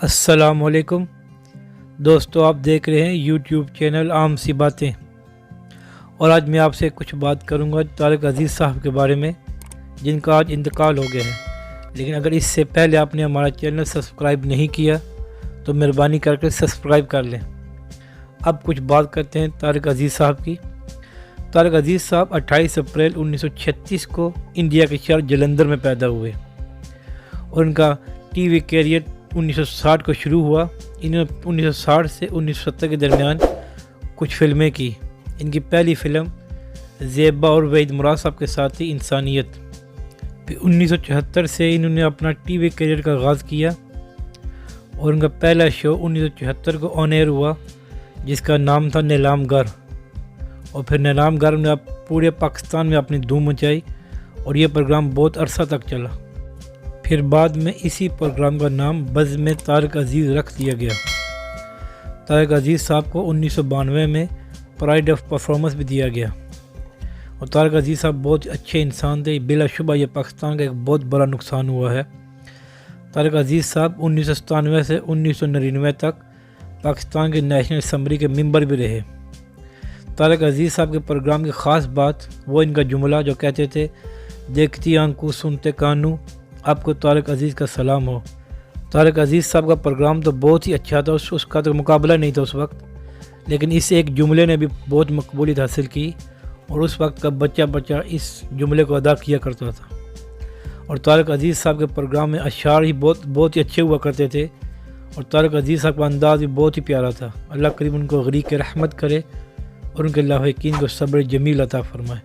السلام علیکم دوستو، آپ دیکھ رہے ہیں یوٹیوب چینل عام سی باتیں، اور آج میں آپ سے کچھ بات کروں گا طارق عزیز صاحب کے بارے میں، جن کا آج انتقال ہو گیا ہے۔ لیکن اگر اس سے پہلے آپ نے ہمارا چینل سبسکرائب نہیں کیا تو مہربانی کر کے سبسکرائب کر لیں۔ اب کچھ بات کرتے ہیں طارق عزیز صاحب کی۔ طارق عزیز صاحب 28 اپریل 1936 کو انڈیا کے شہر جلندھر میں پیدا ہوئے، اور ان کا ٹی وی کیریئر 1960 کو شروع ہوا۔ انہوں نے 1960 سے 1970 کے درمیان کچھ فلمیں کی۔ ان کی پہلی فلم زیبا اور وحید مراد صاحب کے ساتھ تھی انسانیت۔ پھر 1974 سے انہوں نے اپنا ٹی وی کیریئر کا آغاز کیا، اور ان کا پہلا شو 1974 کو آن ایئر ہوا، جس کا نام تھا نیلام گر، اور پھر نیلام گر نے پورے پاکستان میں اپنی دھوم مچائی، اور یہ پروگرام بہت عرصہ تک چلا۔ پھر بعد میں اسی پروگرام کا نام بزم طارق عزیز رکھ دیا گیا۔ طارق عزیز صاحب کو 1992 میں پرائڈ آف پرفارمنس بھی دیا گیا، اور طارق عزیز صاحب بہت اچھے انسان تھے۔ بلا شبہ یہ پاکستان کا ایک بہت بڑا نقصان ہوا ہے۔ طارق عزیز صاحب 1997 سے 1999 تک پاکستان کے نیشنل اسمبلی کے ممبر بھی رہے۔ طارق عزیز صاحب کے پروگرام کی خاص بات وہ ان کا جملہ جو کہتے تھے، دیکھتی آنکھوں سنتے کانوں، آپ کو طارق عزیز کا سلام ہو۔ طارق عزیز صاحب کا پروگرام تو بہت ہی اچھا تھا، اس کا تو مقابلہ نہیں تھا اس وقت، لیکن اس ایک جملے نے بھی بہت مقبولیت حاصل کی، اور اس وقت کا بچہ اس جملے کو ادا کیا کرتا تھا۔ اور طارق عزیز صاحب کے پروگرام میں اشعار ہی بہت ہی اچھے ہوا کرتے تھے، اور طارق عزیز صاحب کا انداز بھی بہت ہی پیارا تھا۔ اللہ کریم ان کو غریق رحمت کرے، اور ان کے لاحقین کو صبر جمیل عطا فرمائے۔